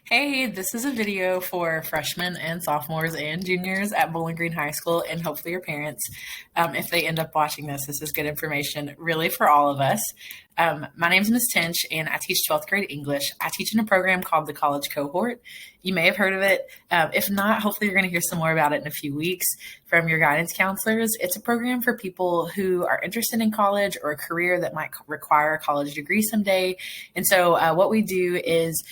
Hey, this is a video for freshmen and sophomores and juniors at Bowling Green High School, and hopefully your parents. If they end up watching this is good information really for all of us. My name is Miss Tinch, and I teach 12th grade English. I teach in a program called the College Cohort. You may have heard of it. If not, hopefully you're going to hear some more about it in a few weeks from your guidance counselors. It's a program for people who are interested in college or a career that might require a college degree someday. And so what we do is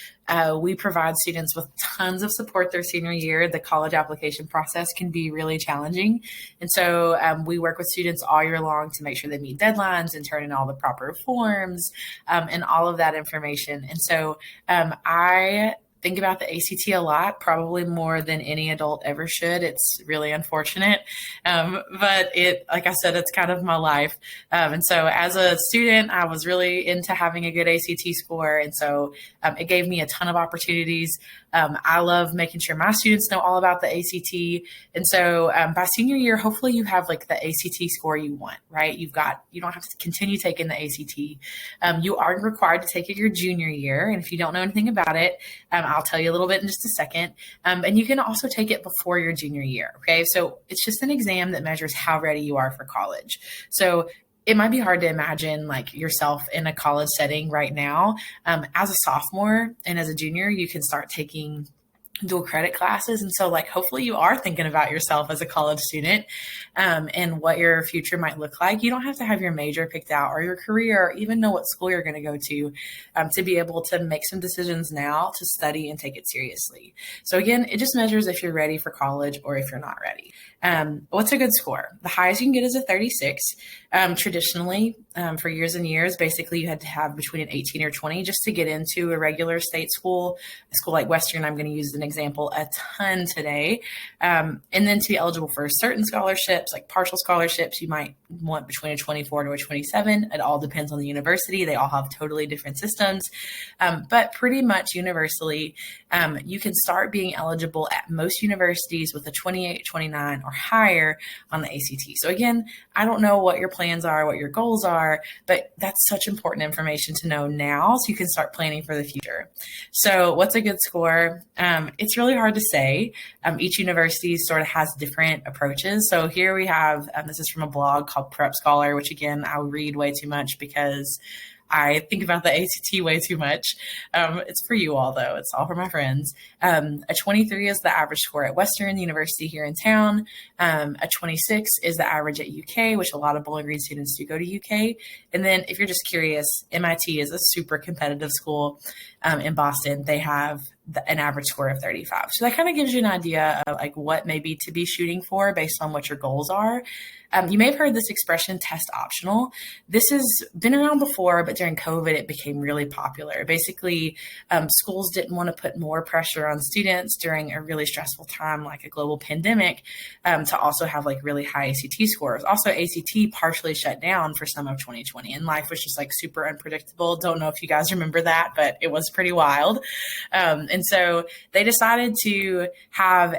we provide students with tons of support their senior year. The college application process can be really challenging. And so we work with students all year long to make sure they meet deadlines and turn in all the proper forms and all of that information. And so I think about the ACT a lot, probably more than any adult ever should. It's really unfortunate. But like I said, it's kind of my life. And so as a student, I was really into having a good ACT score. And so it gave me a ton of opportunities. I love making sure my students know all about the ACT. And so by senior year, hopefully you have like the ACT score you want, right? You don't have to continue taking the ACT. You are required to take it your junior year. And if you don't know anything about it, I'll tell you a little bit in just a second. And you can also take it before your junior year. Okay. So it's just an exam that measures how ready you are for college. So it might be hard to imagine like yourself in a college setting right now. As a sophomore and as a junior, you can start taking dual credit classes. And so like, hopefully you are thinking about yourself as a college student and what your future might look like. You don't have to have your major picked out or your career or even know what school you're going to go to be able to make some decisions now to study and take it seriously. So again, it just measures if you're ready for college or if you're not ready. What's a good score? The highest you can get is a 36. Traditionally, for years and years, basically you had to have between an 18 or 20 just to get into a regular state school. A school like Western, I'm going to use as an example a ton today. And then to be eligible for certain scholarships, like partial scholarships, you might want between a 24 to a 27. It all depends on the university. They all have totally different systems. But pretty much universally, you can start being eligible at most universities with a 28, 29 or higher on the ACT. So again, I don't know what your plans are, what your goals are, but that's such important information to know now so you can start planning for the future. So what's a good score? It's really hard to say. Each university sort of has different approaches. So here we have, this is from a blog called Prep Scholar, which again, I read way too much because I think about the ACT way too much. It's for you all, though. It's all for my friends. A 23 is the average score at Western University here in town. A 26 is the average at UK, which a lot of Bowling Green students do go to UK. And then if you're just curious, MIT is a super competitive school in Boston. They have an average score of 35. So that kind of gives you an idea of like what maybe to be shooting for based on what your goals are. You may have heard this expression, test optional. This has been around before, but during COVID, it became really popular. Basically, schools didn't want to put more pressure on students during a really stressful time like a global pandemic to also have like really high ACT scores. Also, ACT partially shut down for some of 2020 and life was just like super unpredictable. Don't know if you guys remember that, but it was pretty wild. And so they decided to have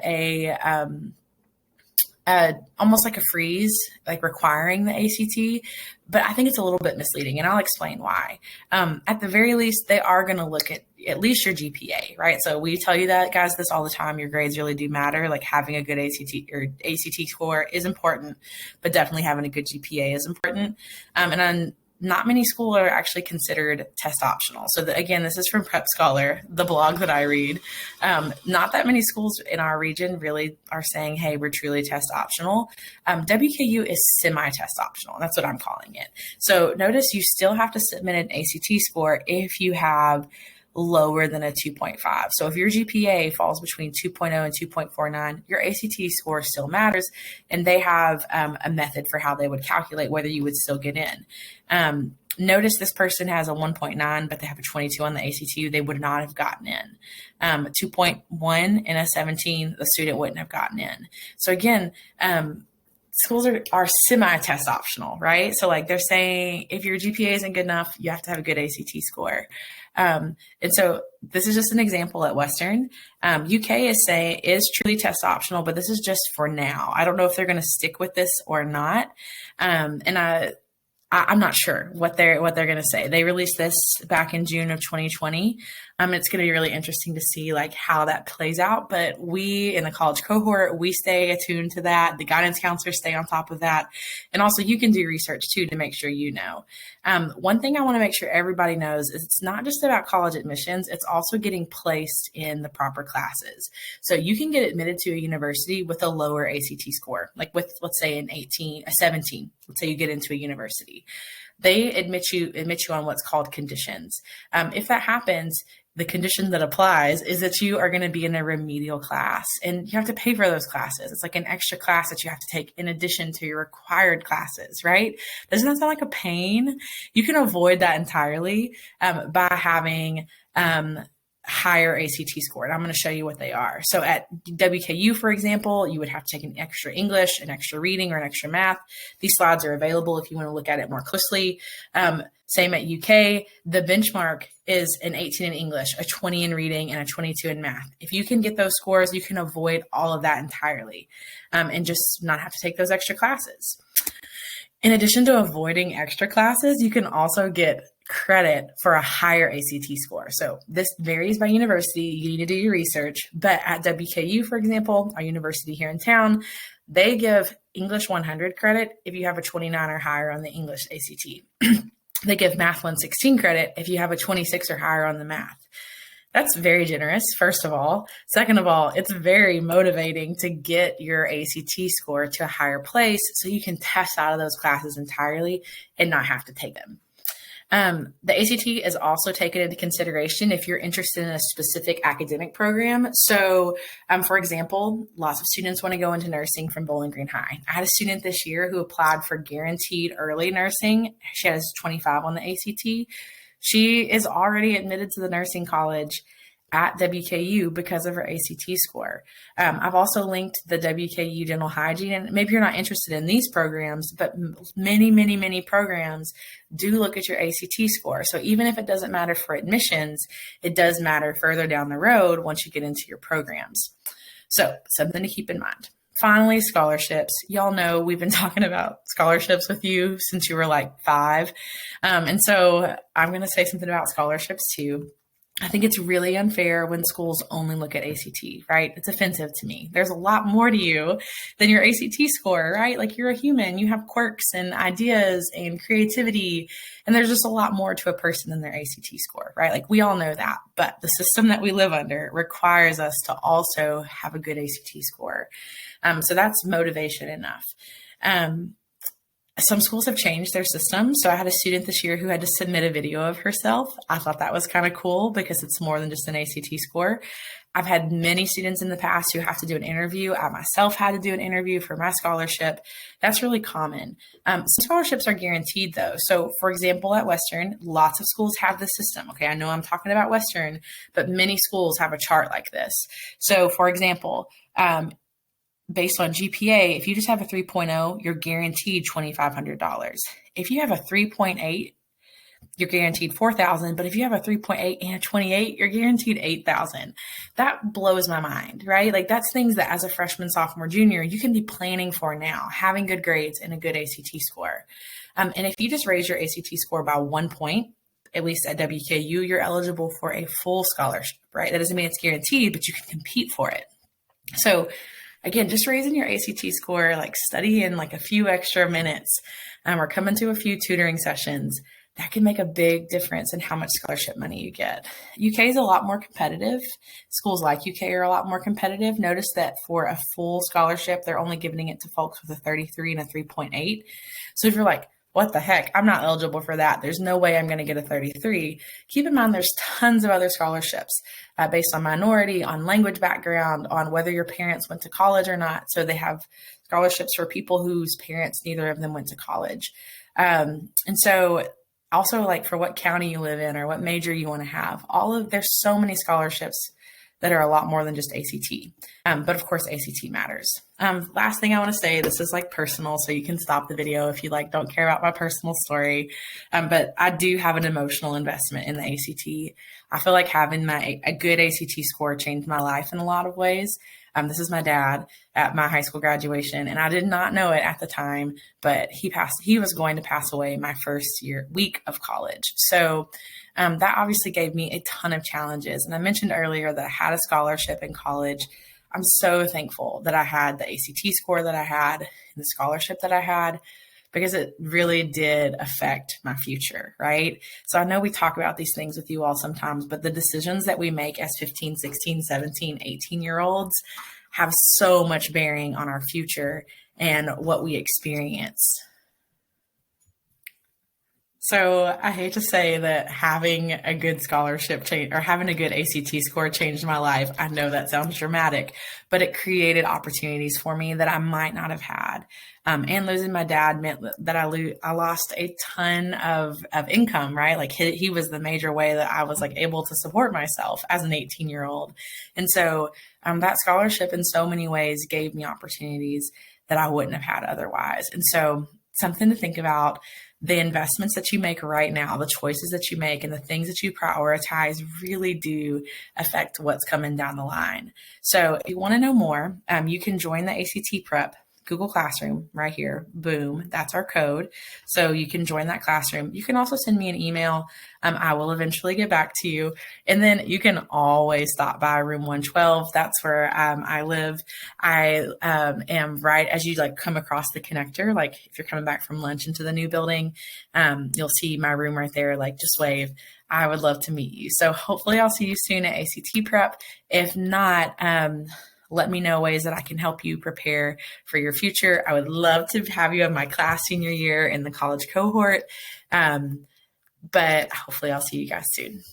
almost like a freeze, like requiring the ACT, but I think it's a little bit misleading, and I'll explain why. At the very least, they are going to look at least your GPA, right? So we tell you that, guys, this all the time. Your grades really do matter. Like having a good ACT score is important, but definitely having a good GPA is important. And not many schools are actually considered test optional. So again, this is from Prep Scholar, the blog that I read. Not that many schools in our region really are saying, hey, we're truly test optional. WKU is semi-test optional. That's what I'm calling it. So notice you still have to submit an ACT score if you have lower than a 2.5. So if your GPA falls between 2.0 and 2.49, your ACT score still matters. And they have a method for how they would calculate whether you would still get in. Notice this person has a 1.9, but they have a 22 on the ACT. They would not have gotten in. 2.1 and a 17, the student wouldn't have gotten in. So again, schools are semi-test optional, right? So like they're saying if your GPA isn't good enough, you have to have a good ACT score. And so this is just an example at Western. UK is truly test optional, but this is just for now. I don't know if they're going to stick with this or not. And I'm not sure what they're going to say. They released this back in June of 2020. It's going to be really interesting to see like how that plays out. But we in the college cohort, we stay attuned to that. The guidance counselors stay on top of that. And also you can do research too to make sure you know. One thing I want to make sure everybody knows is it's not just about college admissions. It's also getting placed in the proper classes. So you can get admitted to a university with a lower ACT score, like with, let's say a 17, let's say you get into a university. They admit you on what's called conditions. If that happens, the condition that applies is that you are going to be in a remedial class and you have to pay for those classes. It's like an extra class that you have to take in addition to your required classes, right? Doesn't that sound like a pain? You can avoid that entirely by having higher ACT score. And I'm going to show you what they are. So at WKU, for example, you would have to take an extra English, an extra reading, or an extra math. These slides are available if you want to look at it more closely. Same at UK. The benchmark is an 18 in English, a 20 in reading, and a 22 in math. If you can get those scores, you can avoid all of that entirely and just not have to take those extra classes. In addition to avoiding extra classes, you can also get credit for a higher ACT score. So this varies by university. You need to do your research. But at WKU, for example, our university here in town, they give English 100 credit if you have a 29 or higher on the English ACT. They give Math 116 credit if you have a 26 or higher on the math. That's very generous, first of all. Second of all, it's very motivating to get your ACT score to a higher place so you can test out of those classes entirely and not have to take them. The ACT is also taken into consideration if you're interested in a specific academic program. So, for example, lots of students want to go into nursing from Bowling Green High. I had a student this year who applied for guaranteed early nursing. She has 25 on the ACT. She is already admitted to the nursing college at WKU because of her ACT score. I've also linked the WKU dental hygiene, and maybe you're not interested in these programs, but many, many, many programs do look at your ACT score. So even if it doesn't matter for admissions, it does matter further down the road once you get into your programs. So something to keep in mind. Finally, scholarships. Y'all know we've been talking about scholarships with you since you were like 5. And so I'm going to say something about scholarships too. I think it's really unfair when schools only look at ACT, right? It's offensive to me. There's a lot more to you than your ACT score, right? Like you're a human, you have quirks and ideas and creativity, and there's just a lot more to a person than their ACT score, right? Like we all know that, but the system that we live under requires us to also have a good ACT score. So that's motivation enough. Some schools have changed their system. So I had a student this year who had to submit a video of herself. I thought that was kind of cool because it's more than just an ACT score. I've had many students in the past who have to do an interview. I myself had to do an interview for my scholarship. That's really common. Some scholarships are guaranteed though. So for example, at Western, lots of schools have this system. Okay, I know I'm talking about Western, but many schools have a chart like this. So for example, based on GPA, if you just have a 3.0, you're guaranteed $2,500. If you have a 3.8, you're guaranteed $4,000. But if you have a 3.8 and a 28, you're guaranteed $8,000. That blows my mind, right? Like that's things that as a freshman, sophomore, junior, you can be planning for now, having good grades and a good ACT score. And if you just raise your ACT score by 1 point, at least at WKU, you're eligible for a full scholarship, right? That doesn't mean it's guaranteed, but you can compete for it. So again, just raising your ACT score, like study in like a few extra minutes or coming to a few tutoring sessions, that can make a big difference in how much scholarship money you get. UK is a lot more competitive. Schools like UK are a lot more competitive. Notice that for a full scholarship, they're only giving it to folks with a 33 and a 3.8. So if you're like, what the heck? I'm not eligible for that. There's no way I'm going to get a 33. Keep in mind, there's tons of other scholarships based on minority, on language background, on whether your parents went to college or not. So they have scholarships for people whose parents, neither of them went to college. And so also like for what county you live in or what major you want to have, there's so many scholarships that are a lot more than just ACT. But of course, ACT matters. Last thing I want to say, this is like personal, so you can stop the video if you like don't care about my personal story. But I do have an emotional investment in the ACT. I feel like having a good ACT score changed my life in a lot of ways. This is my dad at my high school graduation, and I did not know it at the time, but he was going to pass away my first week of college. So that obviously gave me a ton of challenges. And I mentioned earlier that I had a scholarship in college. I'm so thankful that I had the ACT score that I had and the scholarship that I had, because it really did affect my future, right? So I know we talk about these things with you all sometimes, but the decisions that we make as 15, 16, 17, 18-year-olds have so much bearing on our future and what we experience. So I hate to say that having a good scholarship change or having a good ACT score changed my life. I know that sounds dramatic, but it created opportunities for me that I might not have had. And losing my dad meant that I lost a ton of income, right? Like he was the major way that I was like able to support myself as an 18-year-old. And so that scholarship in so many ways gave me opportunities that I wouldn't have had otherwise. And so something to think about: the investments that you make right now, the choices that you make, and the things that you prioritize really do affect what's coming down the line. So if you want to know more, you can join the ACT Prep Google Classroom right here. Boom. That's our code. So you can join that classroom. You can also send me an email. I will eventually get back to you. And then you can always stop by room 112. That's where I live. I am right as you like come across the connector. Like if you're coming back from lunch into the new building, you'll see my room right there. Like just wave. I would love to meet you. So hopefully I'll see you soon at ACT Prep. If not, let me know ways that I can help you prepare for your future. I would love to have you in my class senior year in the college cohort. But hopefully I'll see you guys soon.